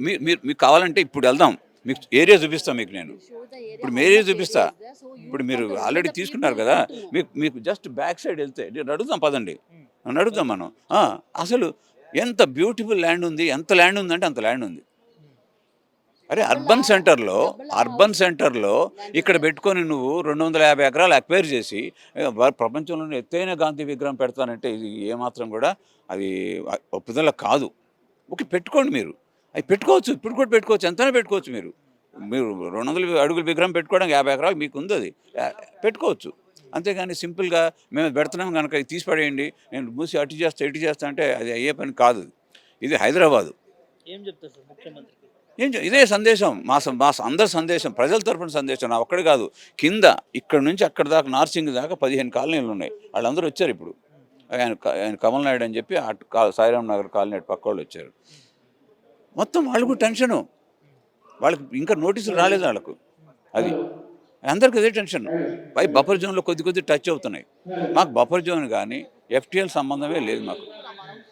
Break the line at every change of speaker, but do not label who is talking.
మీరు మీరు మీకు కావాలంటే ఇప్పుడు వెళ్దాం, మీకు ఏరియా చూపిస్తాను మీకు నేను. ఇప్పుడు మీ ఏరియా చూపిస్తా. ఇప్పుడు మీరు ఆల్రెడీ తీసుకున్నారు కదా, మీకు మీకు జస్ట్ బ్యాక్ సైడ్ వెళ్తే నేను అడుగుదాం పదండి, నన్ను అడుగుదాం మనం. అసలు ఎంత బ్యూటిఫుల్ ల్యాండ్ ఉంది, ఎంత ల్యాండ్ ఉందంటే అంత ల్యాండ్ ఉంది. అరే అర్బన్ సెంటర్లో ఇక్కడ పెట్టుకొని నువ్వు 250 ఎకరాలు అక్వైర్ చేసి ప్రపంచంలోనే ఎత్తైన గాంధీ విగ్రహం పెడతానంటే ఇది ఏమాత్రం కూడా అది ఒప్పుదల కాదు. ఓకే, పెట్టుకోండి మీరు, అవి పెట్టుకోవచ్చు, ఇప్పుడు కూడా పెట్టుకోవచ్చు, ఎంతైనా పెట్టుకోవచ్చు. మీరు మీరు 200 అడుగుల విగ్రహం పెట్టుకోవడానికి 50 ఎకరాలు మీకు ఉంది, అది పెట్టుకోవచ్చు. అంతేగాని సింపుల్గా మేము పెడుతున్నాం కనుక ఇది తీసి పడేయండి, నేను మూసి అటు చేస్తా ఇటు చేస్తా అంటే అది అయ్యే పని కాదు. ఇది హైదరాబాదు.
ఏం చెప్తారు సార్ ముఖ్యమంత్రికి?
ఇదే సందేశం, మా అందరి సందేశం, ప్రజల తరపున సందేశం. నా ఒక్కడే కాదు, కింద ఇక్కడ నుంచి అక్కడ దాకా నార్సింగ్ దాకా 15 కాలనీలు ఉన్నాయి. వాళ్ళందరూ వచ్చారు ఇప్పుడు. ఆయన కమల్ నాయుడు అని చెప్పి అటు సాయిరామ్ నగర్ కాలనీ అటు పక్క వాళ్ళు వచ్చారు. మొత్తం వాళ్ళకు టెన్షను, వాళ్ళకి ఇంకా నోటీసులు రాలేదు వాళ్ళకు. అది అందరికి అదే టెన్షన్. పై బఫర్ జోన్లో కొద్ది టచ్ అవుతున్నాయి. మాకు బఫర్ జోన్ కానీ ఎఫ్టీఎల్ సంబంధమే లేదు మాకు.